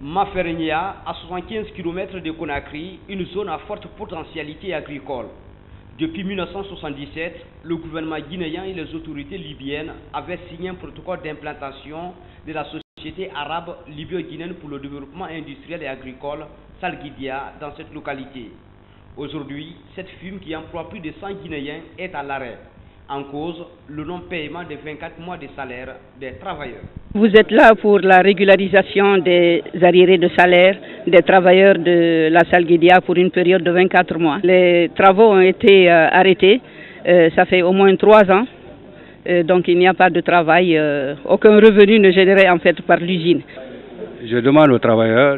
Mafernia, à 75 km de Conakry, une zone à forte potentialité agricole. Depuis 1977, le gouvernement guinéen et les autorités libyennes avaient signé un protocole d'implantation de la Société arabe libyo-guinéenne pour le développement industriel et agricole, Salgidia, dans cette localité. Aujourd'hui, cette firme qui emploie plus de 100 Guinéens est à l'arrêt. En cause, le non-paiement de 24 mois de salaire des travailleurs. Vous êtes là pour la régularisation des arriérés de salaire des travailleurs de la Salgidia pour une période de 24 mois. Les travaux ont été arrêtés, ça fait au moins 3 ans, donc il n'y a pas de travail, aucun revenu ne généré en fait par l'usine. Je demande aux travailleurs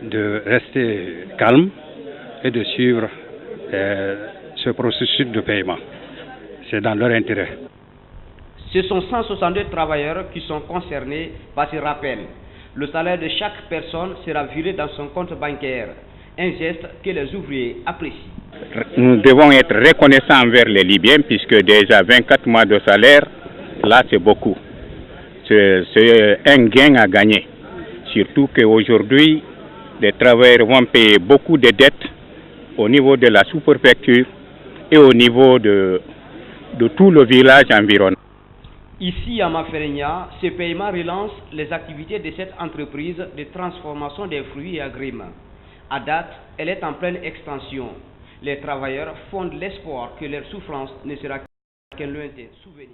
de rester calmes et de suivre ce processus de paiement. C'est dans leur intérêt. Ce sont 162 travailleurs qui sont concernés par ce rappel. Le salaire de chaque personne sera viré dans son compte bancaire, un geste que les ouvriers apprécient. Nous devons être reconnaissants envers les Libyens puisque déjà 24 mois de salaire, là c'est beaucoup. C'est un gain à gagner. Surtout qu'aujourd'hui, les travailleurs vont payer beaucoup de dettes au niveau de la sous-préfecture et au niveau de tout le village environnant. Ici à Mafernia, ce paiement relance les activités de cette entreprise de transformation des fruits et agrumes. À date, elle est en pleine extension. Les travailleurs fondent l'espoir que leur souffrance ne sera qu'un lointain souvenir.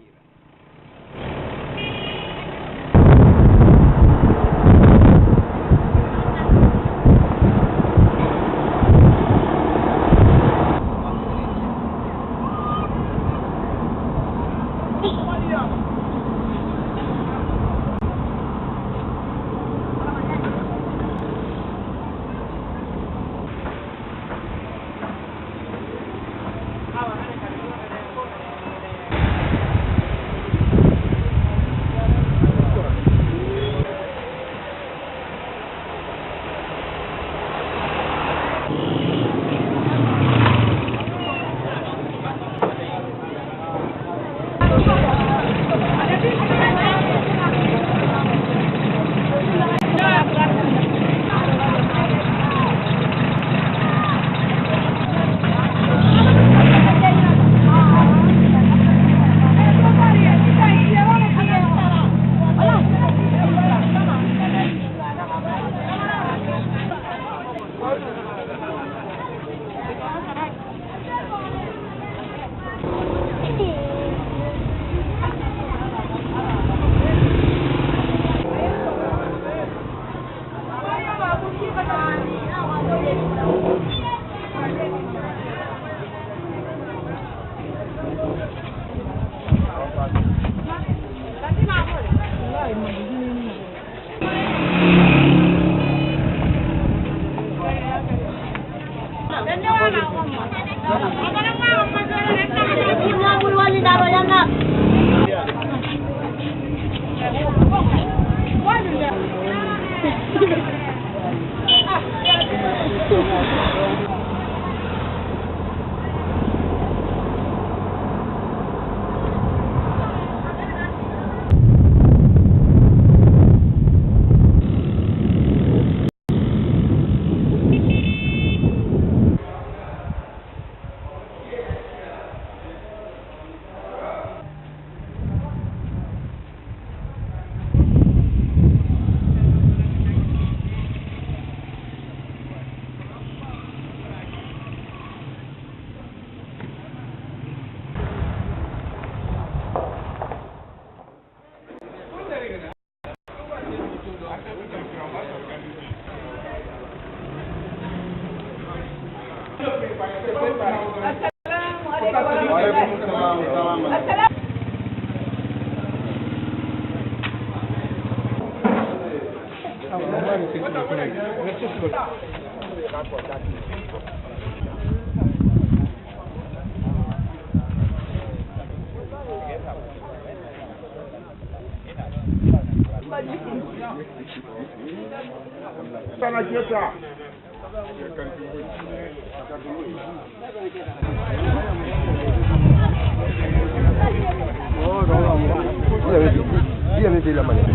Il avait dit la manette.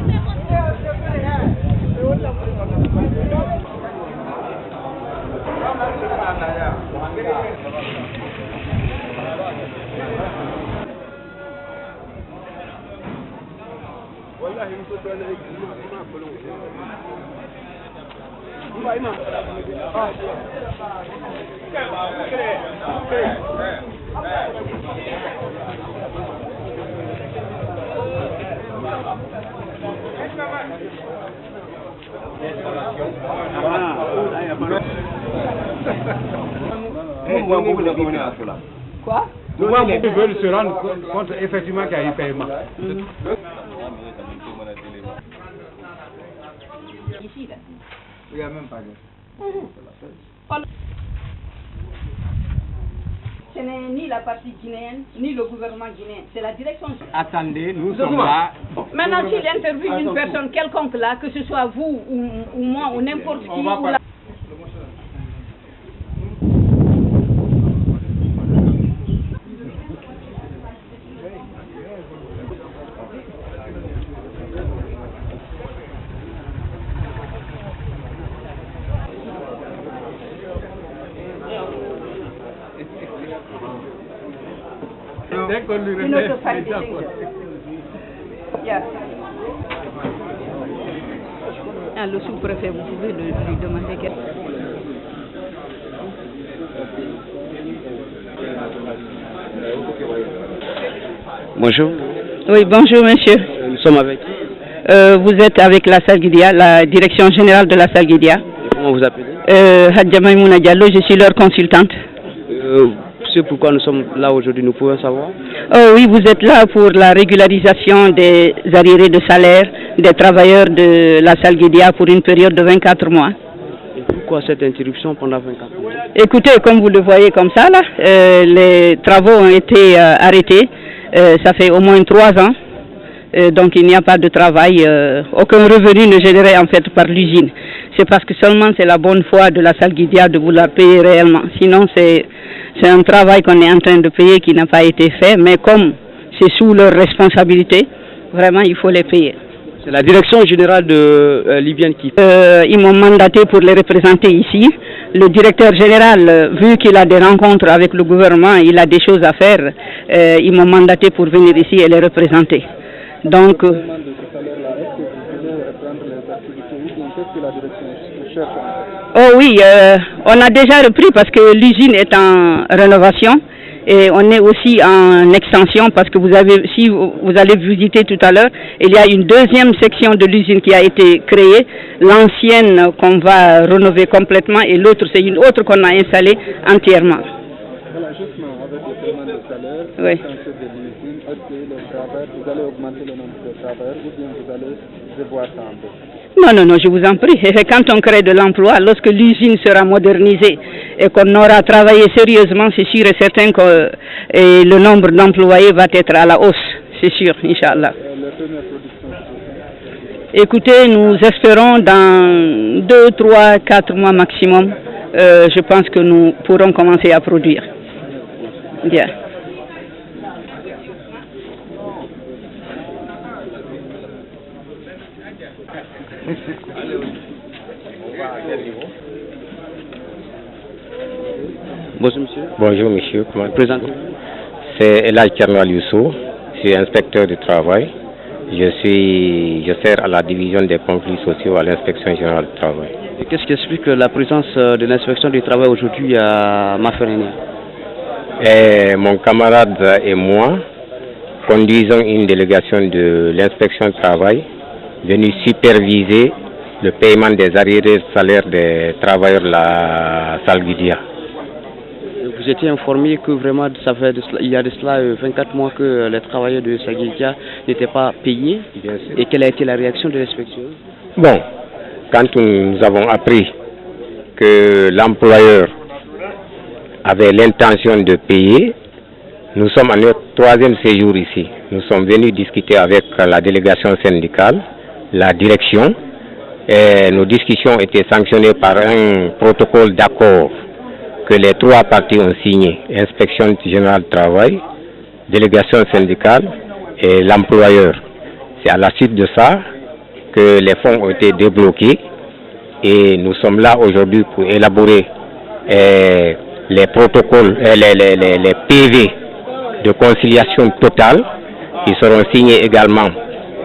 Quoi? Souvent, beaucoup veulent se rendre compte effectivement qu'il y a eu paiement. Ici, là. Il n'y a même pas de... Ce n'est ni la partie guinéenne, ni le gouvernement guinéen. C'est la direction. Attendez, nous sommes là. Maintenant, s'il interviewe une personne quelconque là, que ce soit vous ou moi ou n'importe qui, ou la... Une autre faille de le sous-préfet, vous pouvez lui demander quelque chose. Bonjour. Oui, bonjour monsieur. Nous sommes avec... Vous êtes avec la Salguidia, la direction générale de la Salguidia. Comment vous appelez? Hadja Maïmouna Diallo, je suis leur consultante. C'est pourquoi nous sommes là aujourd'hui, nous pouvons savoir? Oui, vous êtes là pour la régularisation des arriérés de salaire des travailleurs de la Salguidia pour une période de 24 mois. Et pourquoi cette interruption pendant 24 mois? Écoutez, comme vous le voyez comme ça, là, les travaux ont été arrêtés. Ça fait au moins 3 ans. Donc il n'y a pas de travail, aucun revenu ne généré en fait par l'usine. C'est parce que seulement c'est la bonne foi de la Salguidia de vouloir payer réellement. Sinon c'est un travail qu'on est en train de payer qui n'a pas été fait, mais comme c'est sous leur responsabilité, vraiment il faut les payer. C'est la direction générale de libyenne qui... Ils m'ont mandaté pour les représenter ici. Le directeur général, vu qu'il a des rencontres avec le gouvernement, il a des choses à faire, ils m'ont mandaté pour venir ici et les représenter. Donc, oh oui, on a déjà repris parce que l'usine est en rénovation et on est aussi en extension parce que si vous allez visiter tout à l'heure, il y a une deuxième section de l'usine qui a été créée, l'ancienne qu'on va rénover complètement et l'autre c'est une autre qu'on a installée entièrement. Voilà, justement, avec le paiement de salaire, oui. Est-ce que vous allez augmenter le nombre de travailleurs ou bien vous allez revoir ça un peu? Non, je vous en prie. Quand on crée de l'emploi, lorsque l'usine sera modernisée et qu'on aura travaillé sérieusement, c'est sûr et certain que le nombre d'employés va être à la hausse, c'est sûr, Inch'Allah. Écoutez, nous espérons dans 2, 3, 4 mois maximum, je pense que nous pourrons commencer à produire. Bien. Bonjour monsieur. Bonjour monsieur, comment Présentez-vous. C'est Elhadj Thierno Youssou, je suis inspecteur du travail. Je sers à la division des conflits sociaux à l'inspection générale du travail. Qu'est-ce qui explique la présence de l'inspection du travail aujourd'hui à Maferenia? Mon camarade et moi conduisons une délégation de l'inspection du travail venue superviser le paiement des arriérés de salaire des travailleurs de la Salguidia. Vous étiez informé que vraiment il y a de cela 24 mois que les travailleurs de Salguidia n'étaient pas payés? Bien sûr. Et quelle a été la réaction de l'inspection? Bon, quand nous avons appris que l'employeur avait l'intention de payer, nous sommes à notre 3e séjour ici. Nous sommes venus discuter avec la délégation syndicale, la direction, et nos discussions étaient sanctionnées par un protocole d'accord que les 3 parties ont signé, inspection générale du travail, délégation syndicale et l'employeur. C'est à la suite de ça que les fonds ont été débloqués et nous sommes là aujourd'hui pour élaborer les protocoles, les PV de conciliation totale qui seront signés également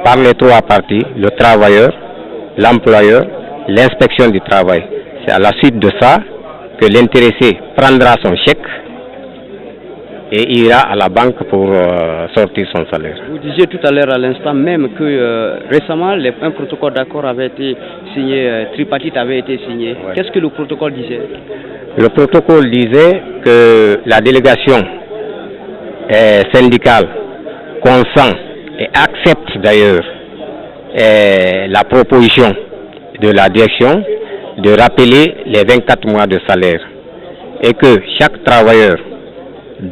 par les trois parties, le travailleur, l'employeur, l'inspection du travail. C'est à la suite de ça que l'intéressé prendra son chèque et ira à la banque pour sortir son salaire. Vous disiez tout à l'heure à l'instant même que récemment un protocole d'accord avait été signé, tripartite avait été signé. Ouais. Qu'est-ce que le protocole disait? Le protocole disait que la délégation syndicale consent et accepte d'ailleurs la proposition de la direction de rappeler les 24 mois de salaire et que chaque travailleur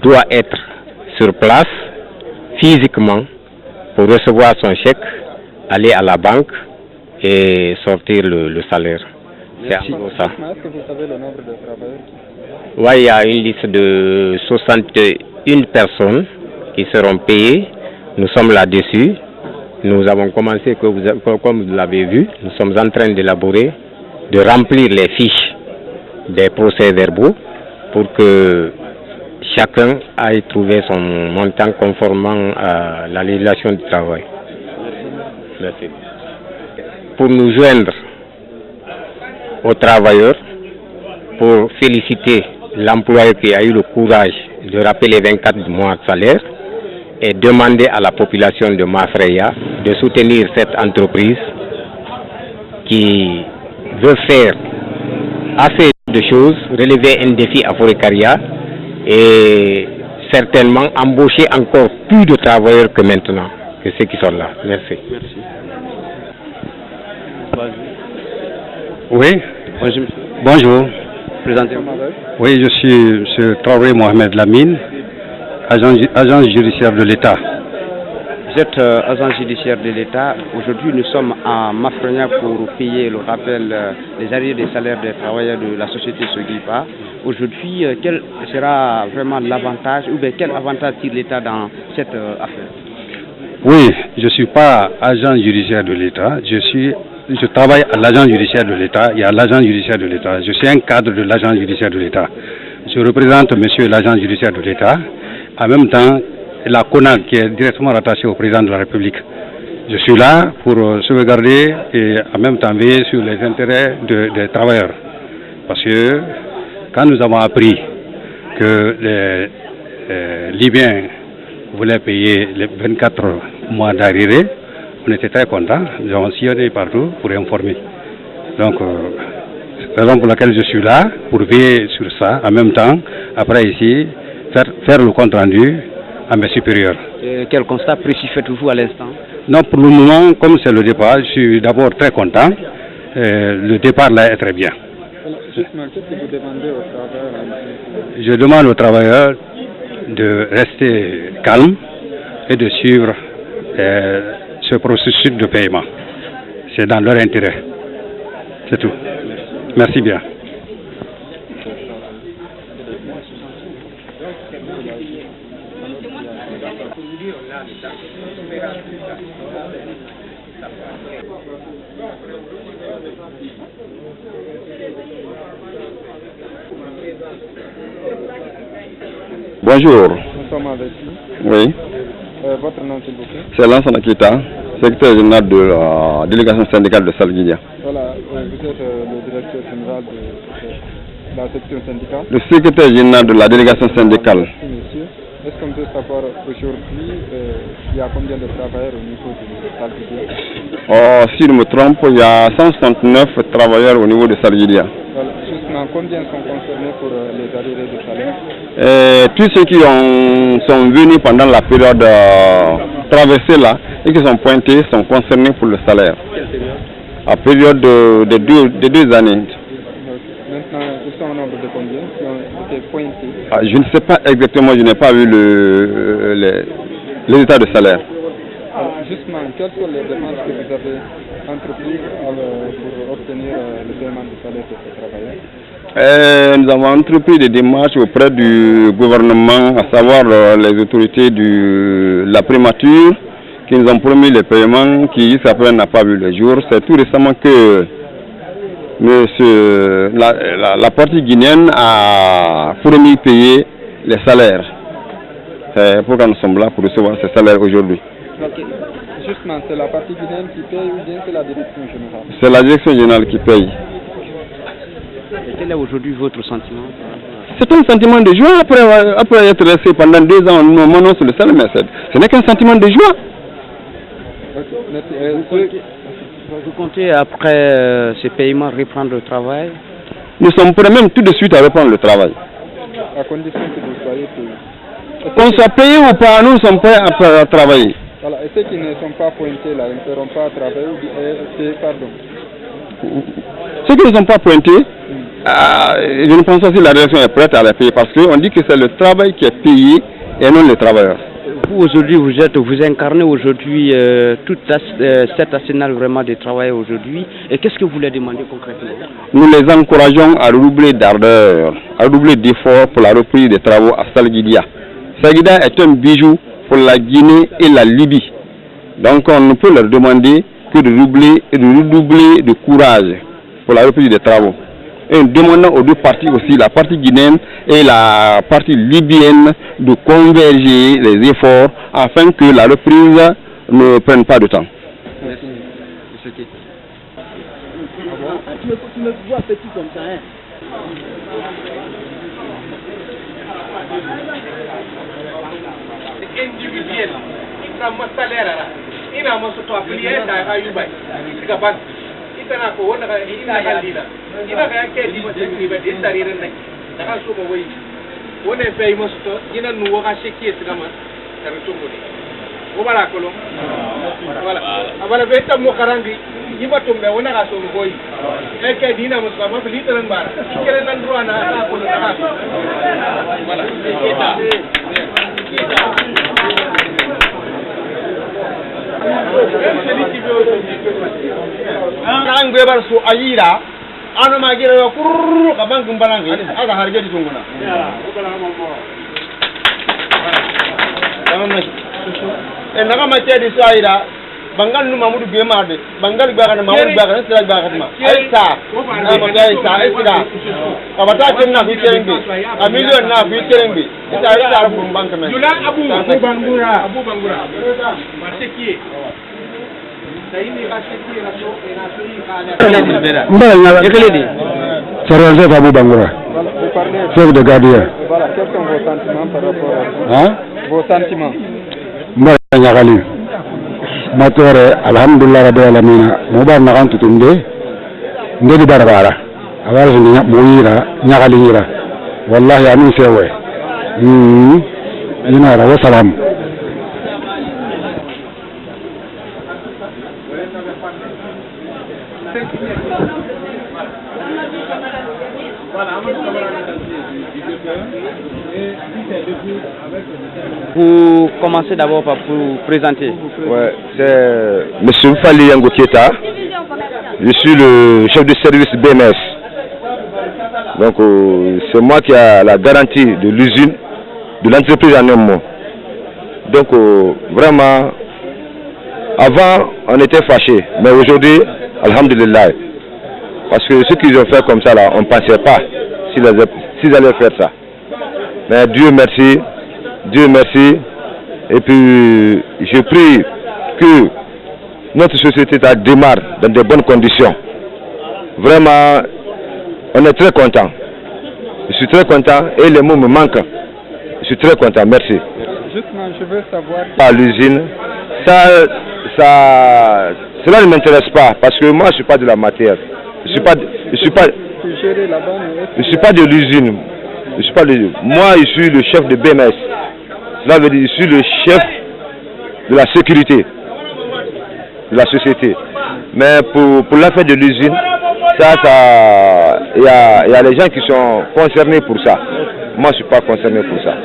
doit être sur place physiquement pour recevoir son chèque, aller à la banque et sortir le salaire. C'est un peu ça. Est-ce que vous savez le nombre de travailleurs? Oui, il y a une liste de 61 personnes qui seront payées. Nous sommes là-dessus. Nous avons commencé, comme vous l'avez vu, nous sommes en train d'élaborer, de remplir les fiches des procès-verbaux pour que chacun aille trouver son montant conformément à la législation du travail. Merci. Pour nous joindre aux travailleurs, pour féliciter l'employeur qui a eu le courage de rappeler 24 mois de salaire et demander à la population de Mafreya de soutenir cette entreprise qui veut faire assez de choses, relever un défi à Forécaria et certainement embaucher encore plus de travailleurs que maintenant, que ceux qui sont là. Merci. Merci. Oui. Bonjour. Bonjour. Présentez-vous. Oui, je suis M. Traoré Mohamed Lamine, agent judiciaire de l'État. Vous êtes agent judiciaire de l'État. Aujourd'hui, nous sommes à Mafreya pour payer le rappel des arriérés des salaires des travailleurs de la société Sogipa. Aujourd'hui, quel sera vraiment l'avantage, ou bien quel avantage tire l'État dans cette affaire? Oui, je ne suis pas agent judiciaire de l'État. Je travaille à l'agent judiciaire de l'État. Il y a l'agent judiciaire de l'État. Je suis un cadre de l'agent judiciaire de l'État. Je représente monsieur l'agent judiciaire de l'État. En même temps, la CONAG qui est directement rattachée au président de la République. Je suis là pour sauvegarder et en même temps veiller sur les intérêts des travailleurs. Parce que quand nous avons appris que les Libyens voulaient payer les 24 mois d'arriérés, on était très contents. Nous avons sillonné partout pour informer. Donc, c'est la raison pour laquelle je suis là, pour veiller sur ça. En même temps, après ici, faire le compte rendu à mes supérieurs. Et quel constat précis faites-vous à l'instant? Non, pour le moment, comme c'est le départ, je suis d'abord très content. Le départ là est très bien. Justement, qu'est-ce que vous demandez aux travailleurs? Je demande aux travailleurs de rester calmes et de suivre ce processus de paiement. C'est dans leur intérêt. C'est tout. Merci bien. Bonjour. Nous sommes avec vous. Oui. Votre nom, s'il vous plaît? C'est Lansana Kita, secrétaire général de la délégation syndicale de Salguidia. Voilà, vous êtes le directeur général de la section syndicale. Le secrétaire général de la délégation syndicale. Oui, monsieur. Est-ce qu'on peut savoir aujourd'hui, il y a combien de travailleurs au niveau de Salguidia? Si je ne me trompe, il y a 169 travailleurs au niveau de Salguidia. Voilà. Justement, combien sont concernés pour les arriérés de salaire? Tous ceux qui sont venus pendant la période traversée là et qui sont pointés sont concernés pour le salaire. Quelle période? À période de deux années. Maintenant, ils sont au nombre de combien qui ont été pointés? Je ne sais pas exactement, je n'ai pas vu les états de salaire. Justement, quelles sont les démarches que vous avez entreprises pour obtenir le paiement du salaire de ces travailleurs? Nous avons entrepris des démarches auprès du gouvernement, à savoir les autorités de la primature, qui nous ont promis les paiements qui jusqu'à présent n'a pas vu le jour. C'est tout récemment que Mais la partie guinéenne a promis de payer les salaires. C'est pourquoi nous sommes là pour recevoir ces salaires aujourd'hui. Justement, c'est la partie guinéenne qui paye ou bien c'est la direction générale? C'est la direction générale qui paye. Et quel est aujourd'hui votre sentiment? C'est un sentiment de joie après être resté pendant 2 ans nous menons sur le salaire, mais ce n'est qu'un sentiment de joie. Vous comptez après ces paiements reprendre le travail? Nous sommes prêts même tout de suite à reprendre le travail. À condition que vous soyez payé. Qu'on soit payé ou pas, nous sommes prêts à travailler. Voilà. Et ceux qui ne sont pas pointés là, ils ne seront pas à travailler pardon. Ceux qui ne sont pas pointés, je ne pense pas si la direction est prête à les payer parce qu'on dit que c'est le travail qui est payé et non les travailleurs. Vous aujourd'hui, vous incarnez aujourd'hui tout cet arsenal vraiment de travail aujourd'hui. Et qu'est-ce que vous leur demandez concrètement? Nous les encourageons à redoubler d'ardeur, à redoubler d'efforts pour la reprise des travaux à Salguidia. Salguidia est un bijou pour la Guinée et la Libye. Donc on ne peut leur demander que de redoubler de courage pour la reprise des travaux. Et demandant aux deux parties aussi, la partie guinéenne et la partie libyenne, de converger les efforts afin que la reprise ne prenne pas de temps. Merci. Monsieur tu me vois petit comme ça, hein? C'est individuel. Il prend mon salaire là. Il a mon soutien affilié à Ayouba. C'est capable. Il a quoi? Il a Galila. Il a rien qui est dit, il va dire ça rien n'est. D'accord, je comprends. On est payé mon soutien. Il a nous racheté qui est vraiment. Ça me tombe. Voilà colon. Voilà. Voilà, bête mon karangi. Il va tomber. On a racheté le boy. Et qui dit na mon soutien. Ma fille est en bas. Quel est l'endroit là pour le faire? Voilà. Kan gwebar su ayira anu magira yo kurru kaban gumbalangi aga harge di tunguna naga mate di su ayira bangal nu mamudu be marde bangal gbaga na mamudu gbaga na sira gbaga ma aisa na ma ga aisa aisa kabata kenna fi terengbe a million na fi terengbe ita ita arfu banka men jula abu bangura ma sekiye C'est Abou Bangoura, chef de gardien. Voilà, quels sont vos sentiments par rapport à ça? Vos sentiments? Nyakali, matore, alhamdulillah rabbil alamin. Mubar nakan tutumde, ndedi barbara. Awal sini muira, nyakali nyira. Wallahi amin sewe. Inara wassalam. Vous commencez d'abord par vous présenter. Ouais, c'est M. Fali Yango Kieta. Je suis le chef de service BMS. Donc c'est moi qui ai la garantie de l'usine, de l'entreprise en un mot. Donc vraiment, avant on était fâchés, mais aujourd'hui, alhamdulillah. Parce que ce qu'ils ont fait comme ça là, on ne pensait pas s'ils allaient faire ça. Mais Dieu merci. Dieu merci, et puis je prie que notre société démarre dans de bonnes conditions. Vraiment, on est très content. Je suis très content et les mots me manquent. Je suis très content, merci. Justement, je veux savoir... À l'usine, cela ne m'intéresse pas parce que moi je ne suis pas de la matière. Je suis pas de l'usine. Moi je suis le chef de BMS. Cela veut dire que je suis le chef de la sécurité de la société. Mais pour l'affaire de l'usine, il y a les gens qui sont concernés pour ça. Moi, je ne suis pas concerné pour ça.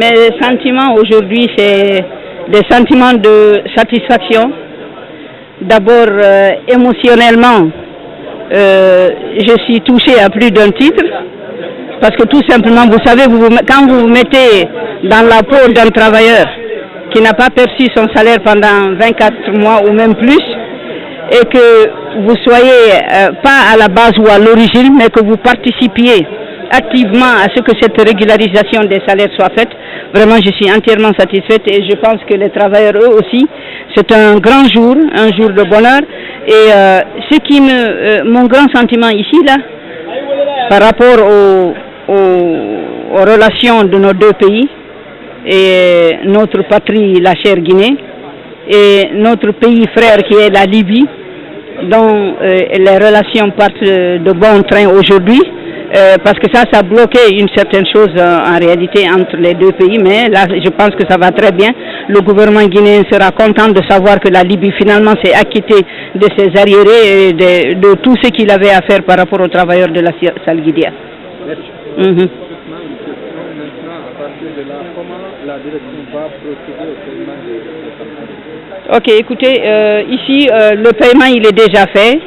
Mes sentiments aujourd'hui, c'est des sentiments de satisfaction. D'abord, émotionnellement, je suis touchée à plus d'un titre, parce que tout simplement, vous savez, quand vous vous mettez dans la peau d'un travailleur qui n'a pas perçu son salaire pendant 24 mois ou même plus, et que vous soyez pas à la base ou à l'origine, mais que vous participiez activement à ce que cette régularisation des salaires soit faite, vraiment je suis entièrement satisfaite et je pense que les travailleurs eux aussi, c'est un grand jour, un jour de bonheur. Et mon grand sentiment ici là, par rapport aux relations de nos deux pays, et notre patrie, la chère Guinée, et notre pays frère qui est la Libye, dont les relations partent de bon train aujourd'hui, parce que ça a bloqué une certaine chose en réalité entre les deux pays, mais là je pense que ça va très bien. Le gouvernement guinéen sera content de savoir que la Libye finalement s'est acquittée de ses arriérés et de tout ce qu'il avait à faire par rapport aux travailleurs de la Salguidia. Maintenant, à partir de là, comment la direction va procéder au paiement des salariés? Ok, écoutez, ici le paiement il est déjà fait.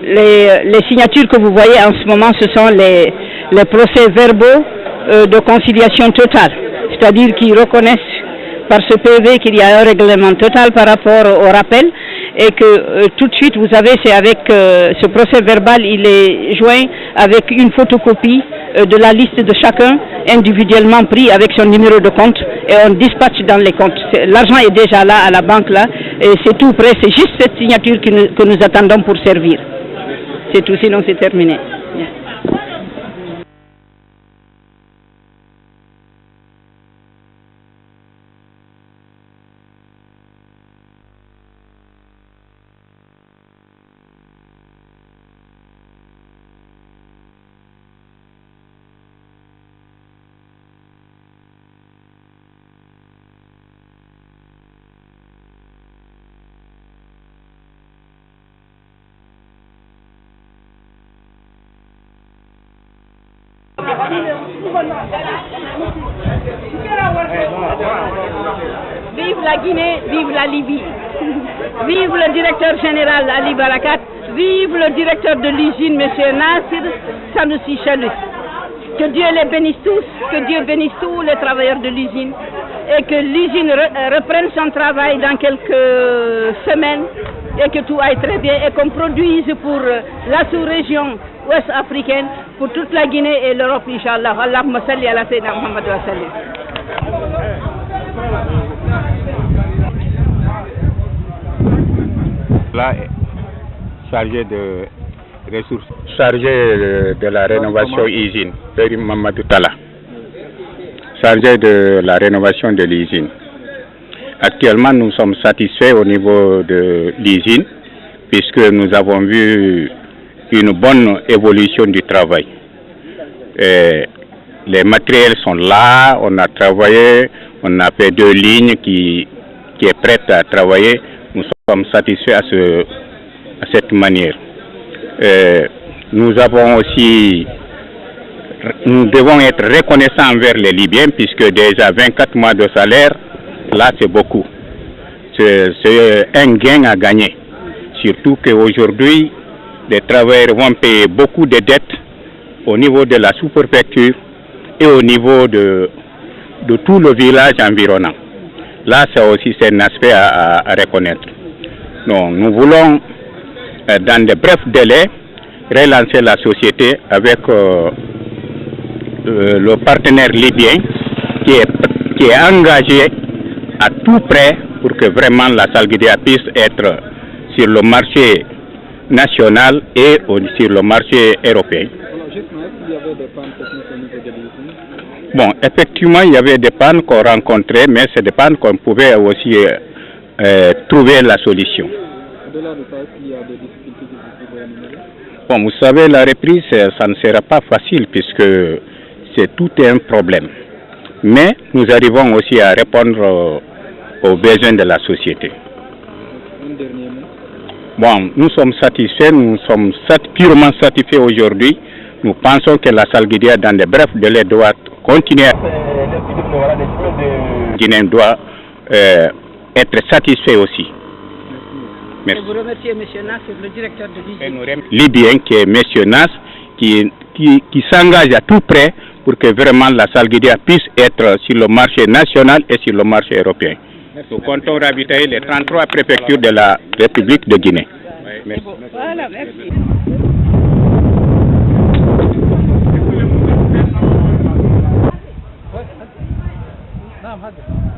Les signatures que vous voyez en ce moment, ce sont les procès-verbaux de conciliation totale, c'est-à-dire qu'ils reconnaissent par ce PV qu'il y a un règlement total par rapport au rappel et que tout de suite, vous savez, c'est avec ce procès-verbal, il est joint avec une photocopie de la liste de chacun individuellement pris avec son numéro de compte et on dispatche dans les comptes. L'argent est déjà là à la banque là et c'est tout prêt, c'est juste cette signature que nous attendons pour servir. C'est tout, sinon c'est terminé. Vive la Guinée, vive la Libye. Vive le directeur général Ali Barakat. Vive le directeur de l'usine, M. Nasir Sanoussi Chalus. Que Dieu les bénisse tous, que Dieu bénisse tous les travailleurs de l'usine et que l'usine reprenne son travail dans quelques semaines et que tout aille très bien et qu'on produise pour la sous-région ouest-africaine, pour toute la Guinée et l'Europe, Inch'Allah. Allahumma salli ala Sayyidina Muhammad wa sallim. Là, chargé de ressources, chargé de la rénovation usine, Périm Mamadou Tala, chargé de la rénovation de l'usine. Actuellement, nous sommes satisfaits au niveau de l'usine, puisque nous avons vu une bonne évolution du travail. Et les matériels sont là, on a travaillé, on a fait 2 lignes qui est prête à travailler. Nous sommes satisfaits à cette manière. Nous devons être reconnaissants envers les Libyens, puisque déjà 24 mois de salaire, là c'est beaucoup. C'est un gain à gagner. Surtout qu'aujourd'hui, les travailleurs vont payer beaucoup de dettes au niveau de la sous-préfecture et au niveau de tout le village environnant. Là, c'est aussi un aspect à reconnaître. Donc, nous voulons, dans de brefs délais, relancer la société avec le partenaire libyen qui est engagé à tout près pour que vraiment la Salguidia puisse être sur le marché national et sur le marché européen. Bon, effectivement, il y avait des pannes qu'on rencontrait, mais c'est des pannes qu'on pouvait aussi trouver la solution. Au-delà de ça, est-ce qu'il y a des difficultés que vous pouvez énumérer? Bon, vous savez, la reprise, ça ne sera pas facile puisque c'est tout un problème. Mais nous arrivons aussi à répondre aux besoins de la société. Un dernier mot. Bon, nous sommes satisfaits, nous sommes purement satisfaits aujourd'hui. Nous pensons que la Salguidia, dans de brefs délais, doit continuer. Le Guinéen doit être satisfait aussi. Merci. Je vous remercie, M. Nasir, le directeur de l'usine. Libyen, qui est M. Nas, qui s'engage à tout près pour que vraiment la Salguidia puisse être sur le marché national et sur le marché européen. Nous comptons ravitailler les 33 préfectures de la République de Guinée. Merci. Voilà, merci. نعم هذا